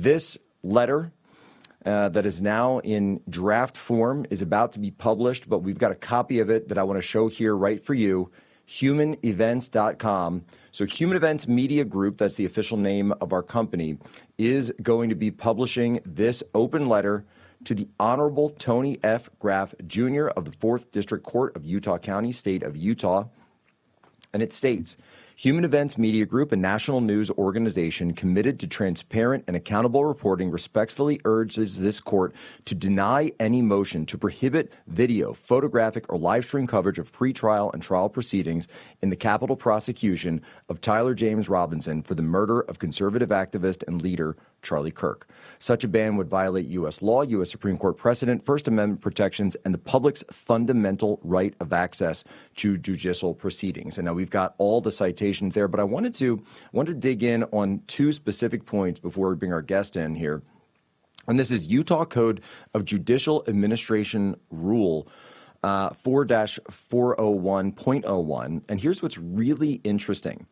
This letter that is now in draft form is about to be published, but we've got a copy of it that I want to show here right for you, humanevents.com. So Human Events Media Group, that's the official name of our company, is going to be publishing this open letter to the Honorable Tony F. Graff Jr. of the 4th District Court of Utah County, State of Utah. And it states, Human Events Media Group, a national news organization committed to transparent and accountable reporting, respectfully urges this court to deny any motion to prohibit video, photographic, or live stream coverage of pretrial and trial proceedings in the capital prosecution of Tyler James Robinson for the murder of conservative activist and leader Charlie Kirk. Such a ban would violate U.S. law, U.S. Supreme Court precedent, First Amendment protections, and the public's fundamental right of access to judicial proceedings. And now we've got all the citations there, but I wanted to dig in on two specific points before we bring our guest in here. And this is Utah Code of Judicial Administration Rule 4-401.01. And here's what's really interesting.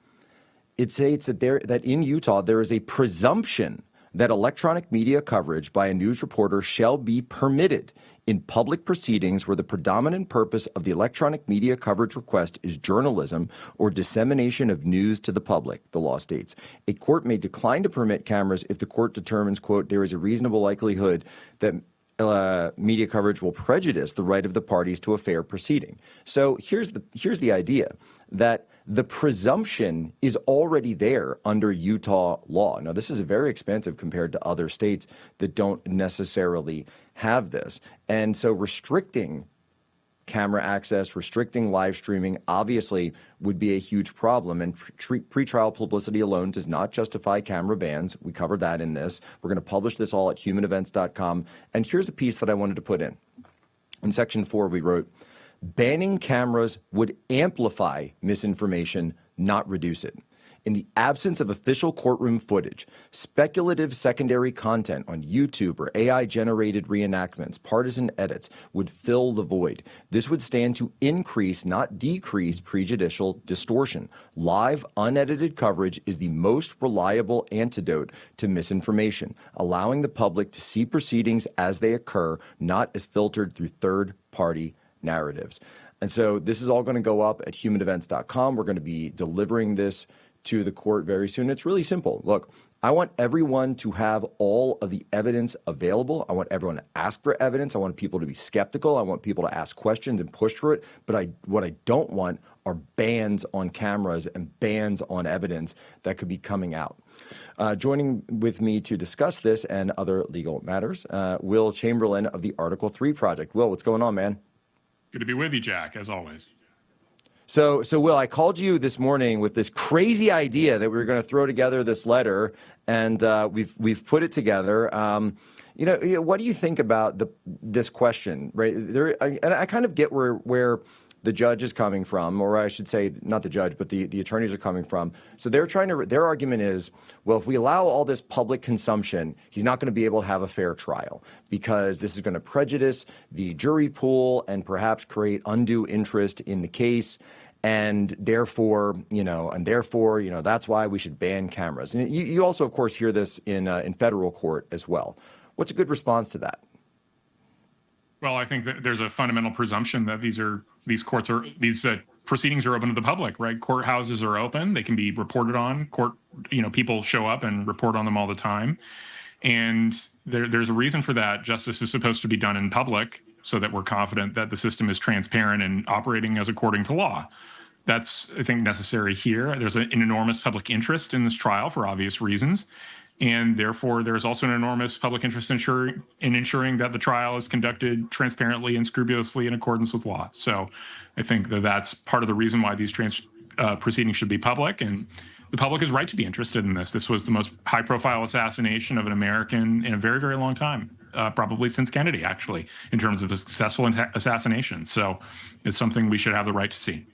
It states that in Utah there is a presumption that electronic media coverage by a news reporter shall be permitted in public proceedings where the predominant purpose of the electronic media coverage request is journalism or dissemination of news to the public, the law states. A court may decline to permit cameras if the court determines, quote, there is a reasonable likelihood that media coverage will prejudice the right of the parties to a fair proceeding. So here's the idea that the presumption is already there under Utah law. Now, this is very expensive compared to other states that don't necessarily have this. And so restricting camera access, restricting live streaming, obviously would be a huge problem. And pretrial publicity alone does not justify camera bans. We covered that in this. We're going to publish this all at humanevents.com. And here's a piece that I wanted to put in. In Section 4, we wrote, banning cameras would amplify misinformation, not reduce it. In the absence of official courtroom footage, speculative secondary content on YouTube or AI-generated reenactments, partisan edits would fill the void. This would stand to increase, not decrease, prejudicial distortion. Live, unedited coverage is the most reliable antidote to misinformation, allowing the public to see proceedings as they occur, not as filtered through third-party narratives. And so this is all going to go up at humanevents.com. We're going to be delivering this to the court very soon. It's really simple. Look, I want everyone to have all of the evidence available. I want everyone to ask for evidence. I want people to be skeptical. I want people to ask questions and push for it. But what I don't want are bans on cameras and bans on evidence that could be coming out. Joining with me to discuss this and other legal matters, Will Chamberlain of the Article 3 Project. Will, what's going on, man? Good to be with you, Jack, as always. So Will, I called you this morning with this crazy idea that we were going to throw together this letter, and we've put it together. What do you think about this question? Right, and I kind of get where the judge is coming from, or I should say, not the judge, but the attorneys are coming from. So their argument is, well, if we allow all this public consumption, he's not going to be able to have a fair trial because this is going to prejudice the jury pool and perhaps create undue interest in the case. And therefore, that's why we should ban cameras. And you also, of course, hear this in federal court as well. What's a good response to that? Well, I think that there's a fundamental presumption that these proceedings are open to the public, right? Courthouses are open; they can be reported on. People show up and report on them all the time, and there's a reason for that. Justice is supposed to be done in public, so that we're confident that the system is transparent and operating as according to law. That's, I think, necessary here. There's an enormous public interest in this trial for obvious reasons. And therefore, there's also an enormous public interest in ensuring that the trial is conducted transparently and scrupulously in accordance with law. So I think that's part of the reason why these proceedings should be public. And the public is right to be interested in this. This was the most high-profile assassination of an American in a very, very long time, probably since Kennedy, actually, in terms of a successful assassination. So it's something we should have the right to see.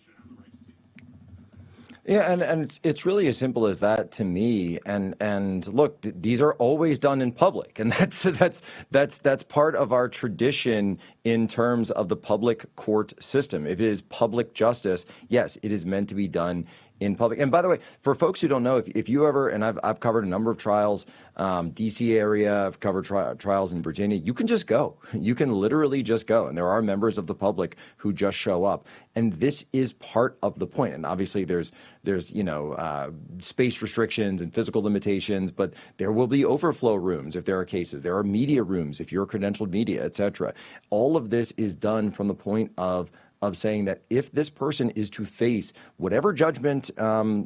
Yeah, and it's really as simple as that to me. And look, these are always done in public, and that's part of our tradition in terms of the public court system. If it is public justice, yes, it is meant to be done in public. And by the way, for folks who don't know, if you ever, and I've covered a number of trials, DC area, I've covered trials in Virginia, you can just go. You can literally just go. And there are members of the public who just show up. And this is part of the point. And obviously there's space restrictions and physical limitations, but there will be overflow rooms if there are cases. There are media rooms if you're credentialed media, et cetera. All of this is done from the point of saying that if this person is to face whatever judgment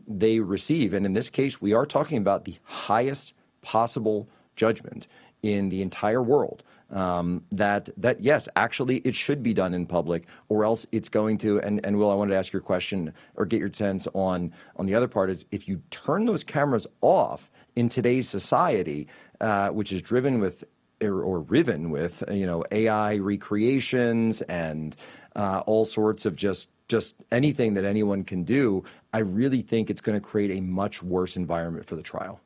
they receive, and in this case, we are talking about the highest possible judgment in the entire world, that yes, actually it should be done in public, or else it's going to, and Will, I wanted to ask your question or get your sense on the other part is if you turn those cameras off in today's society, which is driven with or riven with, AI recreations and all sorts of just anything that anyone can do, I really think it's going to create a much worse environment for the trial.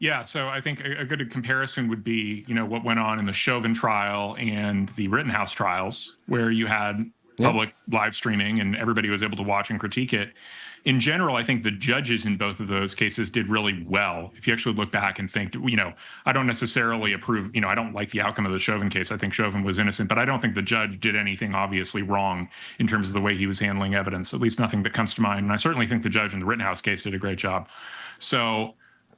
Yeah, so I think a good comparison would be, what went on in the Chauvin trial and the Rittenhouse trials, where you had public live streaming and everybody was able to watch and critique it. In general, I think the judges in both of those cases did really well. If you actually look back and think, I don't necessarily approve, I don't like the outcome of the Chauvin case. I think Chauvin was innocent, but I don't think the judge did anything obviously wrong in terms of the way he was handling evidence, at least nothing that comes to mind. And I certainly think the judge in the Rittenhouse case did a great job. So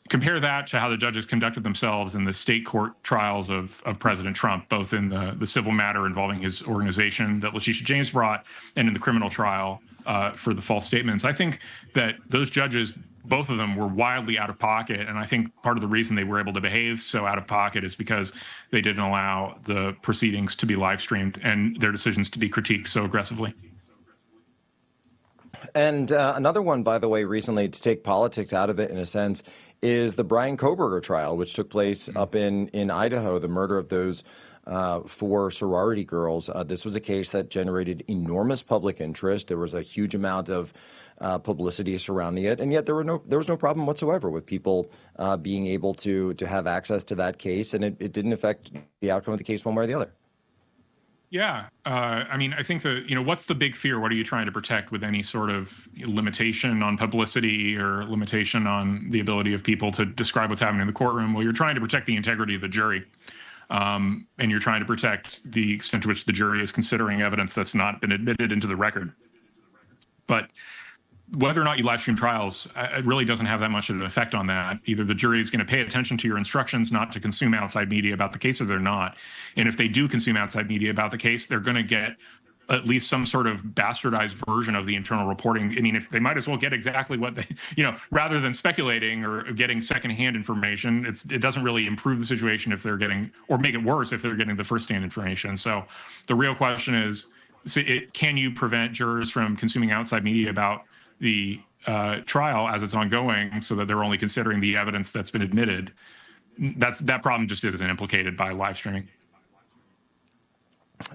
compare that to how the judges conducted themselves in the state court trials of President Trump, both in the civil matter involving his organization that Letitia James brought and in the criminal trial for the false statements. I think that those judges, both of them, were wildly out of pocket. And I think part of the reason they were able to behave so out of pocket is because they didn't allow the proceedings to be live streamed and their decisions to be critiqued so aggressively. And another one, by the way, recently, to take politics out of it in a sense, is the Brian Kohberger trial, which took place up in Idaho, the murder of those 4 sorority girls. This was a case that generated enormous public interest. There was a huge amount of publicity surrounding it, and yet there was no problem whatsoever with people being able to have access to that case, and it didn't affect the outcome of the case one way or the other. Yeah. I think what's the big fear? What are you trying to protect with any sort of limitation on publicity or limitation on the ability of people to describe what's happening in the courtroom? Well, you're trying to protect the integrity of the jury. And you're trying to protect the extent to which the jury is considering evidence that's not been admitted into the record. But whether or not you live stream trials, it really doesn't have that much of an effect on that. Either the jury is going to pay attention to your instructions not to consume outside media about the case, or they're not. And if they do consume outside media about the case, they're going to get at least some sort of bastardized version of the internal reporting. I mean, if they might as well get exactly what they, rather than speculating or getting secondhand information, it doesn't really improve the situation if they're getting, or make it worse if they're getting the firsthand information. So the real question is, can you prevent jurors from consuming outside media about the trial as it's ongoing, so that they're only considering the evidence that's been admitted? That problem just isn't implicated by live streaming.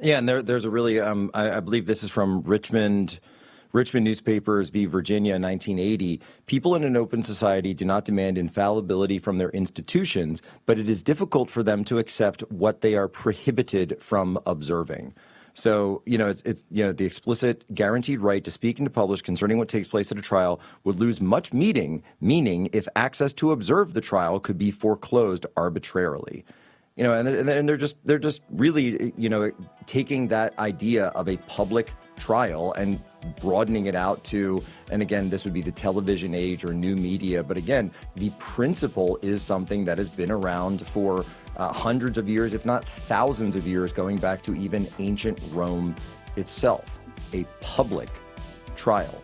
Yeah, and there's a really, I believe this is from Richmond Newspapers v. Virginia, 1980. People in an open society do not demand infallibility from their institutions, but it is difficult for them to accept what they are prohibited from observing. So, it's the explicit guaranteed right to speak and to publish concerning what takes place at a trial would lose much meaning if access to observe the trial could be foreclosed arbitrarily. And they're just really, taking that idea of a public trial and broadening it out to, and again, this would be the television age or new media. But again, the principle is something that has been around for hundreds of years, if not thousands of years, going back to even ancient Rome itself. A public trial